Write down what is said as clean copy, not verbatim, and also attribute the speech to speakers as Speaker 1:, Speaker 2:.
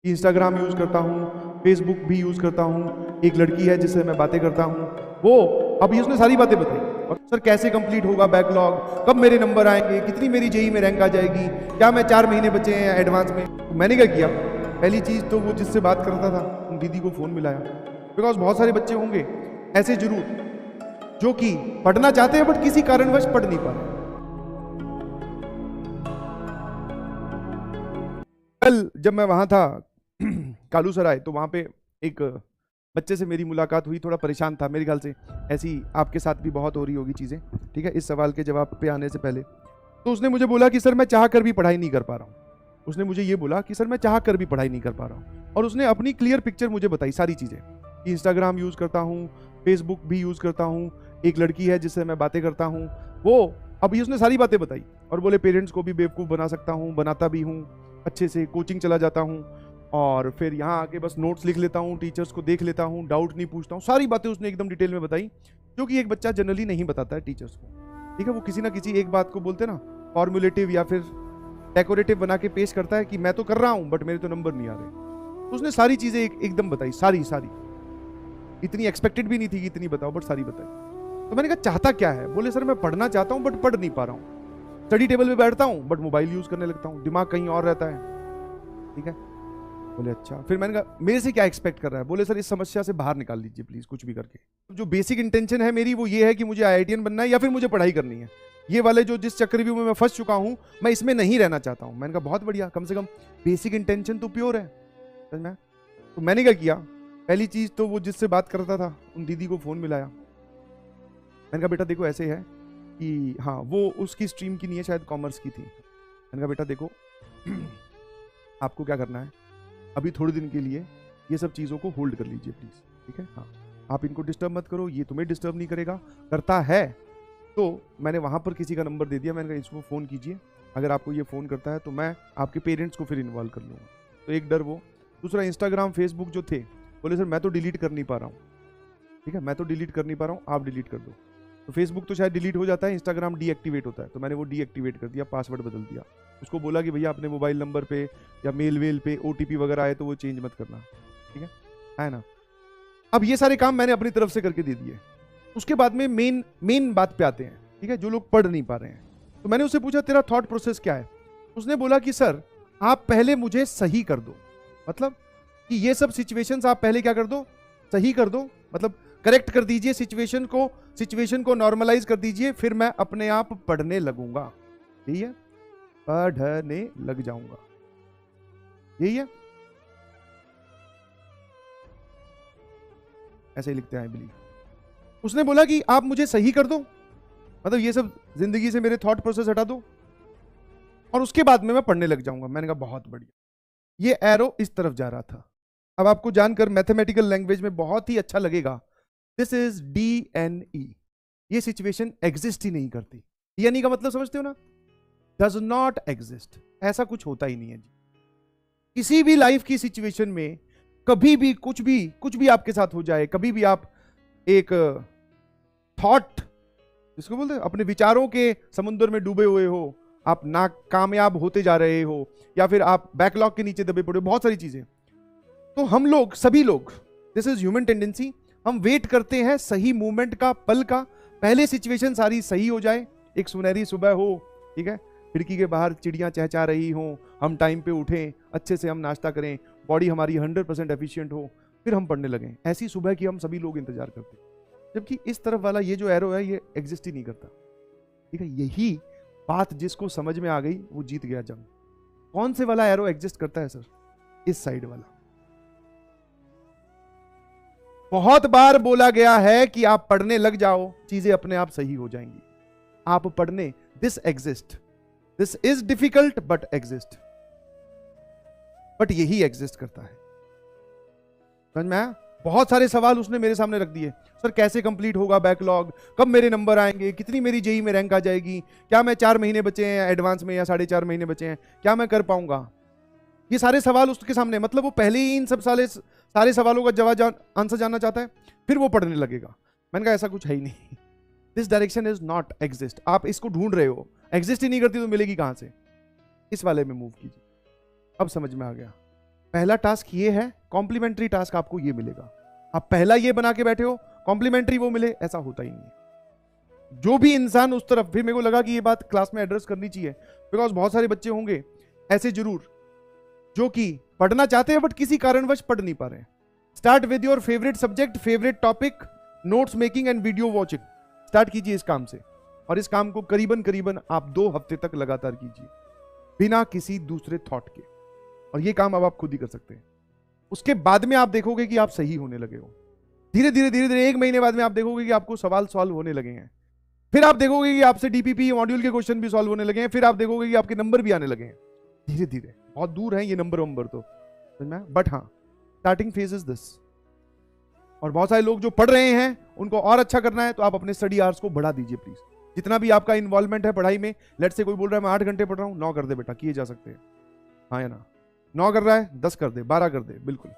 Speaker 1: Instagram use करता हूँ, Facebook भी यूज़ करता हूँ, एक लड़की है जिससे मैं बातें करता हूँ, वो अभी उसने सारी बातें बताई। और सर कैसे कंप्लीट होगा बैकलॉग, कब मेरे नंबर आएंगे, कितनी मेरी जेई में रैंक आ जाएगी, क्या मैं 4 महीने बचे हैं एडवांस में। तो मैंने क्या किया, पहली चीज़ तो वो जिससे बात करता था उन दीदी को फ़ोन मिलाया, बिकॉज बहुत सारे बच्चे होंगे ऐसे जरूर जो कि पढ़ना चाहते हैं बट किसी कारणवश पढ़ नहीं पा रहे। कल जब मैं वहां था कालू सराय, तो वहां पे एक बच्चे से मेरी मुलाकात हुई, थोड़ा परेशान था मेरे ख्याल से, ऐसी आपके साथ भी बहुत हो रही होगी चीज़ें, ठीक है, इस सवाल के जवाब पे आने से पहले। तो उसने मुझे बोला कि सर मैं चाह कर भी पढ़ाई नहीं कर पा रहा हूँ। उसने मुझे ये बोला कि सर मैं चाह कर भी पढ़ाई नहीं कर पा रहा हूँ, और उसने अपनी क्लियर पिक्चर मुझे बताई सारी चीज़ें। इंस्टाग्राम यूज़ करता हूँ, फेसबुक भी यूज़ करता हूँ, एक लड़की है जिससे मैं बातें करता हूँ, वो अभी उसने सारी बातें बताई। और बोले पेरेंट्स को भी बेवकूफ़ बना सकता हूँ, बनाता भी हूँ, अच्छे से कोचिंग चला जाता हूँ, और फिर यहाँ आके बस नोट्स लिख लेता हूँ, टीचर्स को देख लेता हूँ, डाउट नहीं पूछता हूँ। सारी बातें उसने एकदम डिटेल में बताई, जो कि एक बच्चा जनरली नहीं बताता है टीचर्स को, ठीक है। वो किसी ना किसी एक बात को बोलते ना फॉर्मुलेटिव या फिर डेकोरेटिव बना के पेश करता है कि मैं तो कर रहा हूँ बट मेरे तो नंबर नहीं आ रहे। तो उसने सारी चीज़ें एकदम बताई, सारी सारी, इतनी एक्सपेक्टेड भी नहीं थी कि इतनी बताओ, बट सारी बताई। तो मैंने कहा चाहता क्या है, बोले सर मैं पढ़ना चाहता हूँ बट पढ़ नहीं पा रहा हूँ, स्टडी टेबल पे बैठता हूँ बट मोबाइल यूज़ करने लगता हूँ, दिमाग कहीं और रहता है, ठीक है। बोले अच्छा। फिर मैंने कहा मेरे से क्या एक्सपेक्ट कर रहा है, बोले सर इस समस्या से बाहर निकाल लीजिए प्लीज कुछ भी करके। जो बेसिक इंटेंशन है मेरी वो ये है कि मुझे आईआईटीएन बनना है या फिर मुझे पढ़ाई करनी है। ये वाले जो जिस चक्रव्यूह में मैं फंस चुका हूं, मैं इसमें नहीं रहना चाहता हूं। मैंने कहा बहुत बढ़िया, कम से कम बेसिक इंटेंशन तो प्योर है, समझ में। तो मैंने क्या किया, पहली चीज तो वो जिससे बात करता था उन दीदी को फोन मिलाया। मैंने कहा बेटा देखो ऐसे है कि हाँ, वो उसकी स्ट्रीम की नहीं है, शायद कॉमर्स की थी। मैंने कहा बेटा देखो आपको क्या करना है, अभी थोड़े दिन के लिए ये सब चीज़ों को होल्ड कर लीजिए प्लीज़, ठीक है। हाँ, आप इनको डिस्टर्ब मत करो, ये तुम्हें डिस्टर्ब नहीं करेगा, करता है तो मैंने वहाँ पर किसी का नंबर दे दिया। मैंने कहा इसको फ़ोन कीजिए, अगर आपको ये फ़ोन करता है तो मैं आपके पेरेंट्स को फिर इन्वॉल्व कर लूँगा। तो एक डर वो। दूसरा इंस्टाग्राम फेसबुक जो थे, बोले सर मैं तो डिलीट कर नहीं पा रहा हूँ, ठीक है, मैं तो डिलीट कर नहीं पा रहा हूँ, आप डिलीट कर दो। तो फेसबुक तो शायद डिलीट हो जाता है, इंस्टाग्राम डीएक्टिवेट होता है, तो मैंने वो डीएक्टिवेट कर दिया, पासवर्ड बदल दिया। उसको बोला कि भैया अपने मोबाइल नंबर पे या मेल वेल पे ओटीपी वगैरह आए तो वो चेंज मत करना, ठीक है ना। अब ये सारे काम मैंने अपनी तरफ से करके दे दिए। उसके बाद में मेन बात पे आते हैं, ठीक है, जो लोग पढ़ नहीं पा रहे हैं। तो मैंने उससे पूछा तेरा थॉट प्रोसेस क्या है। उसने बोला कि सर आप पहले मुझे सही कर दो, मतलब कि ये सब सिचुएशंस आप पहले क्या कर दो, सही कर दो, मतलब करेक्ट कर दीजिए सिचुएशन को नॉर्मलाइज कर दीजिए, फिर मैं अपने आप पढ़ने लगूंगा। यही है, पढ़ने लग जाऊंगा, यही है। ऐसे ही लिखते हैं आई बिलीव। उसने बोला कि आप मुझे सही कर दो, मतलब ये सब जिंदगी से मेरे थॉट प्रोसेस हटा दो, और उसके बाद में मैं पढ़ने लग जाऊंगा। मैंने कहा बहुत बढ़िया। ये एरो इस तरफ जा रहा था। अब आपको जानकर मैथमेटिकल लैंग्वेज में बहुत ही अच्छा लगेगा, दिस इज DNE। ये सिचुएशन एग्जिस्ट ही नहीं करती। DNE का मतलब समझते हो ना, डज नॉट एग्जिस्ट, ऐसा कुछ होता ही नहीं है जी। किसी भी लाइफ की सिचुएशन में कभी भी कुछ भी आपके साथ हो जाए, कभी भी आप एक थॉट जिसको बोलते हैं अपने विचारों के समुद्र में डूबे हुए हो, आप नाकामयाब होते जा रहे हो, या फिर आप बैकलॉग के नीचे दबे पड़े हो, बहुत सारी चीजें। तो हम लोग, सभी लोग, दिस इज ह्यूमन टेंडेंसी, हम वेट करते हैं सही मूवमेंट का, पल का। पहले सिचुएशन सारी सही हो जाए, एक सुनहरी सुबह हो, ठीक है, खिड़की के बाहर चिड़ियां चहचहा रही हों, हम टाइम पे उठें, अच्छे से हम नाश्ता करें, बॉडी हमारी 100% एफिशिएंट हो, फिर हम पढ़ने लगें। ऐसी सुबह की हम सभी लोग इंतजार करते हैं। जबकि इस तरफ वाला ये जो एरो है ये एग्जिस्ट ही नहीं करता, ठीक है। यही बात जिसको समझ में आ गई वो जीत गया जंग। कौन से वाला एरो एग्जिस्ट करता है सर, इस साइड वाला। बहुत बार बोला गया है कि आप पढ़ने लग जाओ, चीजें अपने आप सही हो जाएंगी। आप पढ़ने, this exist, this is difficult but exist, but यही एग्जिस्ट करता है, समझ में आया। बहुत सारे सवाल उसने मेरे सामने रख दिए, सर कैसे कंप्लीट होगा बैकलॉग, कब मेरे नंबर आएंगे, कितनी मेरी जेई में रैंक आ जाएगी, क्या मैं 4 महीने बचे हैं एडवांस में या 4.5 महीने बचे हैं, क्या मैं कर पाऊंगा। ये सारे सवाल उसके सामने, मतलब वो पहले ही इन सब सारे सवालों का जवाब आंसर जानना चाहता है, फिर वो पढ़ने लगेगा। मैंने कहा ऐसा कुछ है ही नहीं, this direction is not exist. आप इसको ढूंढ रहे हो, एग्जिस्ट ही नहीं करती तो मिलेगी कहां से। इस वाले में मूव कीजिए, अब समझ में आ गया। पहला टास्क ये है, कॉम्प्लीमेंट्री टास्क आपको ये मिलेगा। आप पहला ये बना के बैठे हो, कॉम्प्लीमेंट्री वो मिले, ऐसा होता ही नहीं है। जो भी इंसान उस तरफ, फिर मेरे को लगा कि ये बात क्लास में एड्रेस करनी चाहिए, बिकॉज बहुत सारे बच्चे होंगे ऐसे जरूर जो कि पढ़ना चाहते हैं बट किसी कारणवश पढ़ नहीं पा रहे हैं। Start with your favourite subject, favourite topic, notes making and video watching. Start कीजिए इस काम से, और इस काम को करीबन आप 2 हफ्ते तक लगातार कीजिए बिना किसी दूसरे थॉट के, और ये काम अब आप खुद ही कर सकते हैं। उसके बाद में आप देखोगे कि आप सही होने लगे हो। धीरे धीरे 1 महीने बाद में आप देखोगे कि आपको सवाल सॉल्व होने लगे हैं। फिर आप देखोगे कि आपसे डीपीपी मॉड्यूल के क्वेश्चन भी सॉल्व होने लगे हैं। फिर आप देखोगे कि आपके नंबर भी आने लगे हैं धीरे धीरे। बहुत दूर है ये नंबर तो, बट हाँ, स्टार्टिंग फेज इज दिस। और बहुत सारे लोग जो पढ़ रहे हैं उनको और अच्छा करना है, तो आप अपने स्टडी आवर्स को बढ़ा दीजिए प्लीज। जितना भी आपका इन्वॉल्वमेंट है पढ़ाई में, लेट से कोई बोल रहा है मैं 8 घंटे पढ़ रहा हूं, 9 कर दे बेटा, किए जा सकते हैं। हाँ या ना? 9 कर रहा है 10 कर दे, 12 कर दे, बिल्कुल।